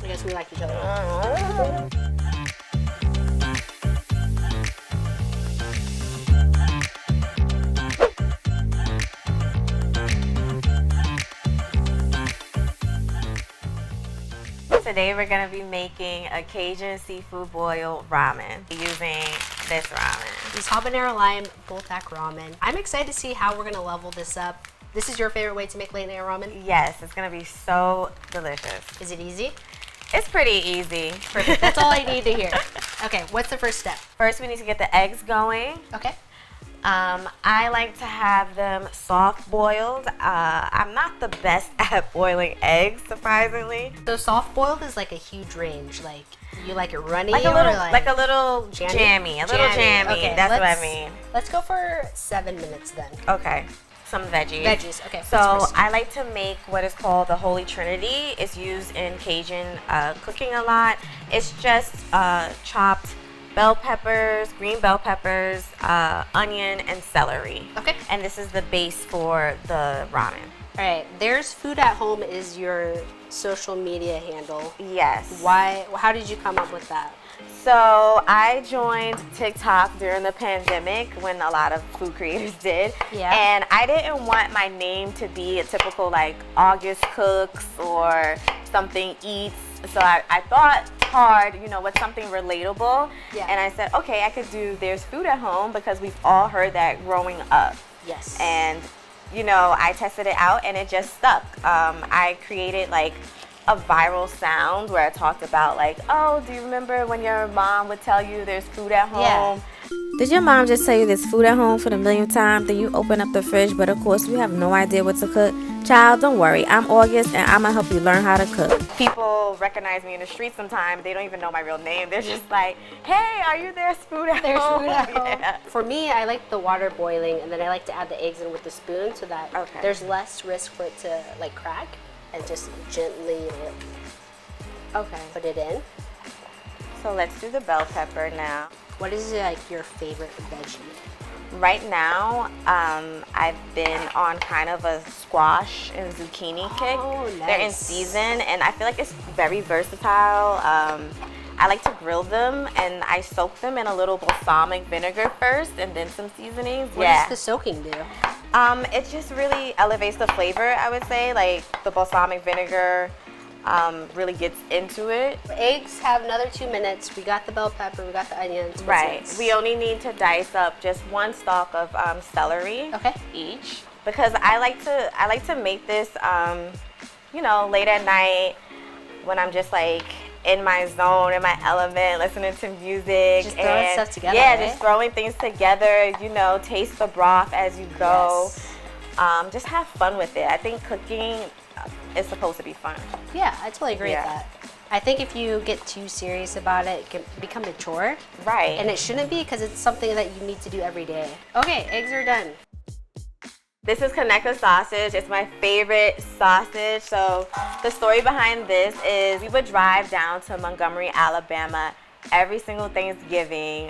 I guess we like each other. Today we're going to be making a Cajun seafood boil ramen using this ramen. These habanero lime buldak ramen. I'm excited to see how we're going to level this up. This is your favorite way to make late night ramen? Yes, it's going to be so delicious. Is it easy? It's pretty easy. Perfect. That's all I need to hear. Okay, what's the first step? First, we need to get the eggs going. Okay. I like to have them soft boiled. I'm not the best at boiling eggs, surprisingly. So soft boiled is like a huge range. Like you like it runny like or a little jammy. Okay, that's what I mean. Let's go for 7 minutes then. Okay. Some veggies. Veggies, okay. So I like to make what is called the Holy Trinity. It's used in Cajun cooking a lot. It's just chopped bell peppers, green bell peppers, onion, and celery. Okay. And this is the base for the ramen. All right. There's Food at Home is your social media handle. Yes. Why? How did you come up with that? So I joined TikTok during the pandemic when a lot of food creators did. Yeah. And I didn't want my name to be a typical like August Cooks or something eats. So I thought hard, you know, what's something relatable. Yeah. And I said, okay, I could do There's Food at Home because we've all heard that growing up. Yes. And, you know, I tested it out and it just stuck. I created like a viral sound where I talked about like, oh, do you remember when your mom would tell you there's food at home? Yeah. Did your mom just tell you there's food at home for the millionth time? Then you open up the fridge, but of course you have no idea what to cook. Child, don't worry. I'm August and I'm gonna help you learn how to cook. People recognize me in the street sometimes. They don't even know my real name. They're just like, hey, are you There's Food at Home? Food at Home. Yeah. For me, I like the water boiling, and then I like to add the eggs in with the spoon so that there's less risk for it to like crack, and just gently put it in. So let's do the bell pepper now. What is like your favorite veggie? Right now, I've been on kind of a squash and zucchini kick. Nice. They're in season, and I feel like it's very versatile. I like to grill them, and I soak them in a little balsamic vinegar first, and then some seasonings. What does the soaking do? It just really elevates the flavor, I would say. Like the balsamic vinegar really gets into it. Eggs have another 2 minutes. We got the bell pepper, we got the onions. What's Right. next? We only need to dice up just one stalk of celery each, because I like to make this you know, late at night when I'm just like in my zone, in my element, listening to music. Just throwing stuff together, Yeah, right? just throwing things together, you know, taste the broth as you go. Yes. Just have fun with it. I think cooking is supposed to be fun. Yeah, I totally agree with that. I think if you get too serious about it, it can become a chore. Right. And it shouldn't be, because it's something that you need to do every day. Okay, eggs are done. This is Connecta sausage. It's my favorite sausage. So the story behind this is we would drive down to Montgomery, Alabama every single Thanksgiving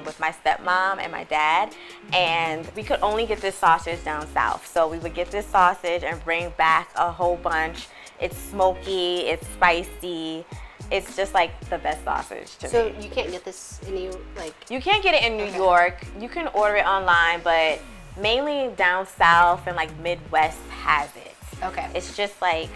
with my stepmom and my dad, and we could only get this sausage down south. So we would get this sausage and bring back a whole bunch. It's smoky, it's spicy. It's just like the best sausage to me. So you can't get this You can't get it in New York. You can order it online, but mainly down south and like Midwest has it. Okay. It's just like,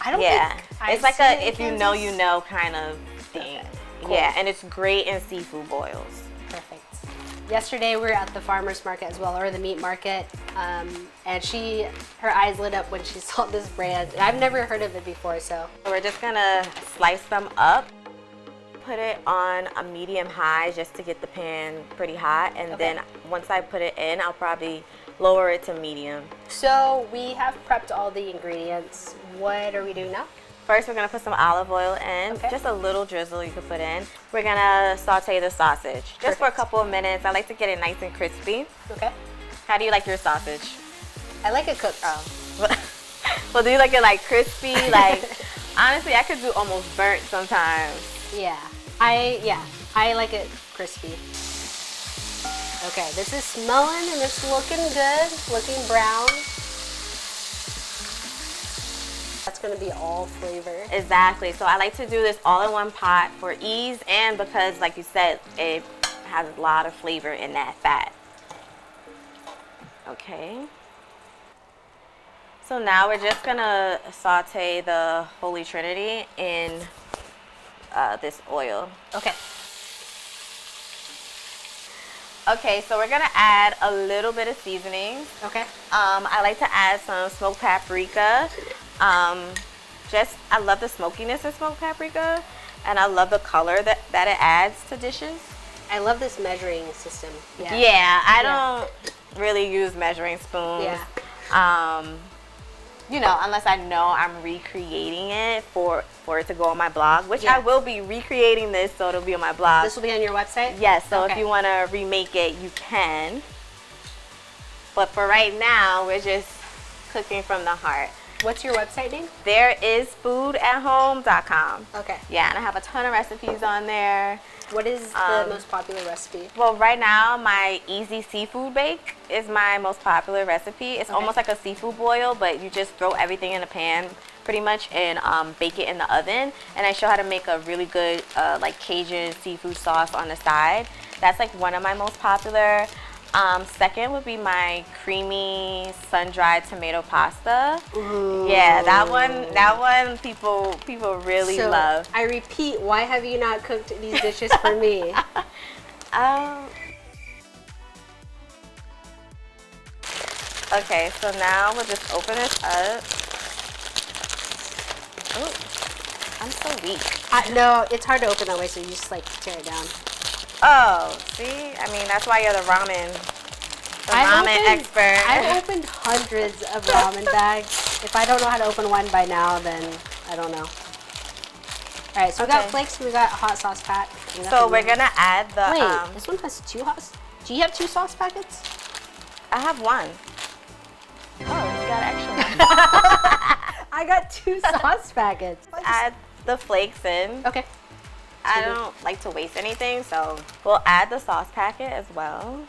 I don't yeah, think it's I've like seen a it in if you Kansas. know you know kind of thing. Okay, cool. Yeah, and it's great in seafood boils. Perfect. Yesterday we were at the farmer's market as well, or the meat market, and her eyes lit up when she saw this brand. I've never heard of it before, so. We're just gonna slice them up, put it on a medium high just to get the pan pretty hot, and then once I put it in, I'll probably lower it to medium. So we have prepped all the ingredients. What are we doing now? First, we're gonna put some olive oil in, just a little drizzle you could put in. We're gonna saute the sausage just for a couple of minutes. I like to get it nice and crispy. Okay. How do you like your sausage? I like it cooked. Well, do you like it like crispy? Like, honestly, I could do almost burnt sometimes. Yeah, I like it crispy. Okay, this is smelling and it's looking good, looking brown. That's going to be all flavor. Exactly. So I like to do this all in one pot for ease and because, like you said, it has a lot of flavor in that fat. Okay. So now we're just going to saute the Holy Trinity in this oil. Okay. Okay, so we're gonna add a little bit of seasonings. Okay. I like to add some smoked paprika. I love the smokiness of smoked paprika, and I love the color that it adds to dishes. I love this measuring system. Yeah. Yeah, I don't really use measuring spoons. Yeah. You know, unless I know I'm recreating it for it to go on my blog, which I will be recreating this, so it'll be on my blog. This will be on your website? Yes, so if you want to remake it, you can. But for right now, we're just cooking from the heart. What's your website name? There is foodathome.com. Okay. Yeah, and I have a ton of recipes on there. What is the most popular recipe? Well, right now, my easy seafood bake is my most popular recipe. It's almost like a seafood boil, but you just throw everything in a pan pretty much and bake it in the oven. And I show how to make a really good like Cajun seafood sauce on the side. That's like one of my most popular. Second would be my creamy sun-dried tomato pasta. Ooh. Yeah, that one people really love. I repeat, why have you not cooked these dishes for me? Okay, so now we'll just open this up. Oh, I'm so weak. No, it's hard to open that way, so you just like tear it down. Oh, see? I mean, that's why you're the ramen expert. I've opened hundreds of ramen bags. If I don't know how to open one by now, then I don't know. All right, so we got flakes, we got a hot sauce pack. So we're gonna add the. Wait, this one has two hot. Do you have two sauce packets? I have one. Oh, you got an extra one. I got two sauce packets. Add the flakes in. Okay. I don't like to waste anything, so we'll add the sauce packet as well.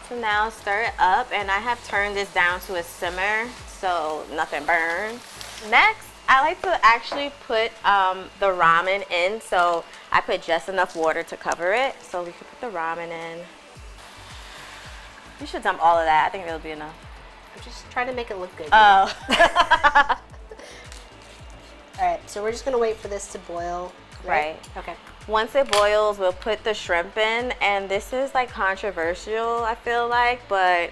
So now stir it up, and I have turned this down to a simmer so nothing burns. Next, I like to actually put the ramen in, so I put just enough water to cover it. So we can put the ramen in. You should dump all of that. I think it'll be enough. I'm just trying to make it look good. Oh. All right, so we're just gonna wait for this to boil. Right? Okay. Once it boils, we'll put the shrimp in, and this is like controversial, I feel like, but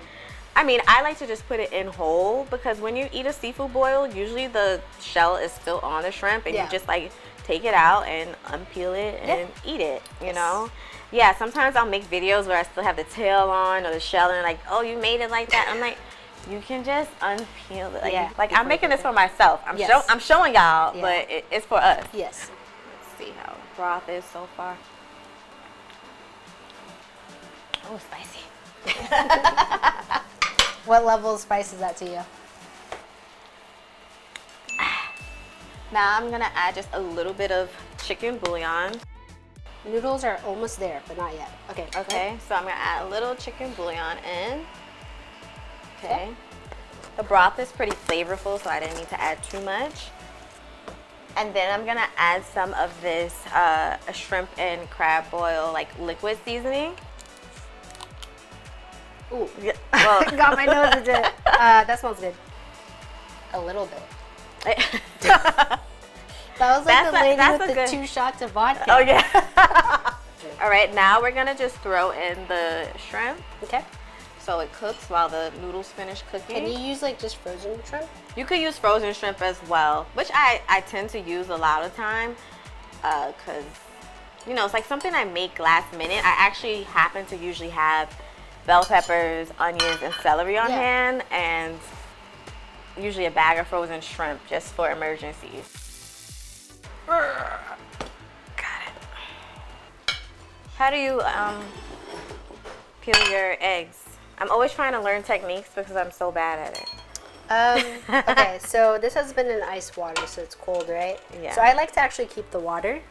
I mean, I like to just put it in whole because when you eat a seafood boil, usually the shell is still on the shrimp, and you just like take it out and unpeel it and eat it, you know? Yeah, sometimes I'll make videos where I still have the tail on or the shell, and like, oh, you made it like that. I'm like, you can just unpeel it. Like I'm making this for myself. I'm showing y'all, but it's for us. Yes. See how broth is so far. Oh, spicy. What level of spice is that to you? Now I'm gonna add just a little bit of chicken bouillon. Noodles are almost there, but not yet. Okay. Okay, so I'm gonna add a little chicken bouillon in. Okay. The broth is pretty flavorful, so I didn't need to add too much. And then I'm gonna add some of this shrimp and crab boil like liquid seasoning. Ooh, well, got my nose into it. That smells good. A little bit. That was like the lady with the 2 shots of vodka. Oh yeah. All right, now we're gonna just throw in the shrimp. Okay. So it cooks while the noodles finish cooking. Can you use like just frozen shrimp? You could use frozen shrimp as well, which I tend to use a lot of time because, you know, it's like something I make last minute. I actually happen to usually have bell peppers, onions, and celery on hand, and usually a bag of frozen shrimp just for emergencies. Got it. How do you peel your eggs? I'm always trying to learn techniques because I'm so bad at it. Okay, so this has been in ice water, so it's cold, right? Yeah. So I like to actually keep the water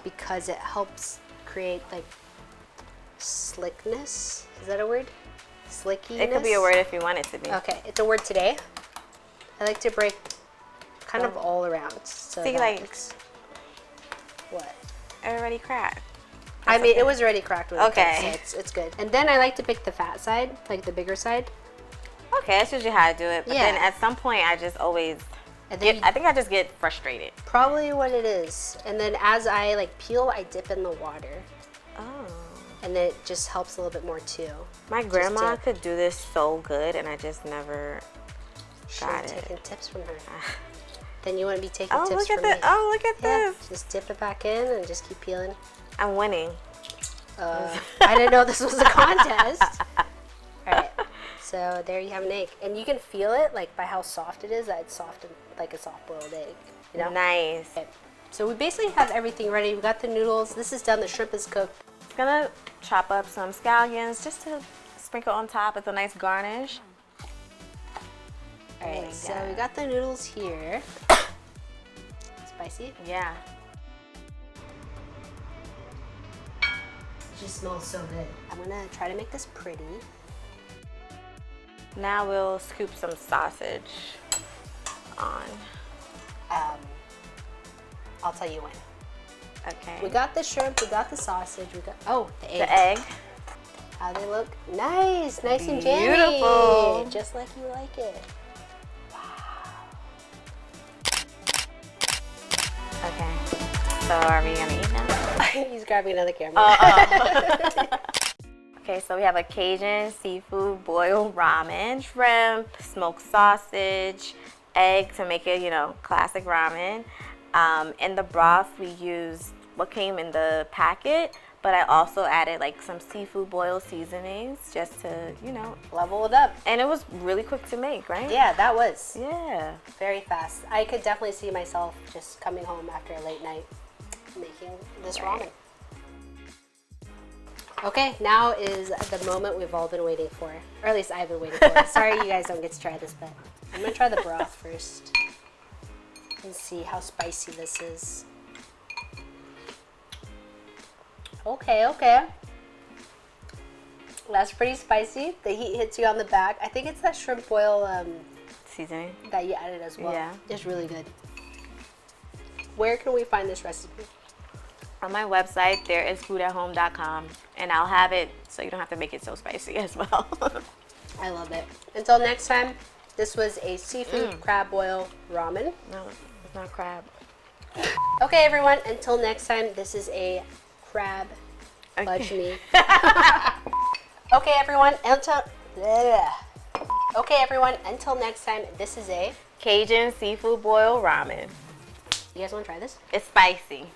because it helps create like slickness. Is that a word? Slickiness? It could be a word if you want it to be. Okay, it's a word today. I like to break kind of all around. So see, like, what? It already cracked. I mean, it was already cracked when okay. So it's good. And then I like to pick the fat side, like the bigger side. Okay, that's usually how I do it. But then at some point, I just always I think I just get frustrated. Probably what it is. And then as I like peel, I dip in the water. Oh. And then it just helps a little bit more too. My grandma could do this so good, and I just never got it. Taking tips from her. Then you wouldn't be taking tips from me. Oh, look at this. Just dip it back in and just keep peeling. I'm winning. I didn't know this was a contest. All right. So there you have an egg. And you can feel it like by how soft it is, that it's soft and like a soft boiled egg. You know? Nice. Okay. So we basically have everything ready. We got the noodles. This is done. The shrimp is cooked. I'm gonna chop up some scallions just to sprinkle on top as a nice garnish. All right, so we got the noodles here. Spicy? Yeah. It just smells so good. I'm gonna try to make this pretty. Now we'll scoop some sausage on. I'll tell you when. Okay. We got the shrimp, we got the sausage, we got, the egg. The egg. How they look? Nice, nice and jammy. Beautiful. Just like you like it. Okay. So are we gonna eat now? He's grabbing another camera. Okay, so we have a Cajun seafood boil ramen, shrimp, smoked sausage, egg to make it, classic ramen. In the broth, we used what came in the packet, but I also added like some seafood boil seasonings just to, level it up. And it was really quick to make, right? Yeah, that was. Yeah. Very fast. I could definitely see myself just coming home after a late night making this ramen. Okay, now is the moment we've all been waiting for. Or at least I've been waiting for. Sorry you guys don't get to try this, but I'm gonna try the broth first. And see how spicy this is. Okay. That's pretty spicy. The heat hits you on the back. I think it's that shrimp boil Seasoning that you added as well. Yeah. It's really good. Where can we find this recipe? on my website. There is foodathome.com, and I'll have it so you don't have to make it so spicy as well. I love it. Until next time, this was a seafood crab boil ramen. No, it's not crab. Okay, everyone. Until next time, this is a crab fudge me. Okay, everyone. Until next time, this is a Cajun seafood boil ramen. You guys want to try this? It's spicy.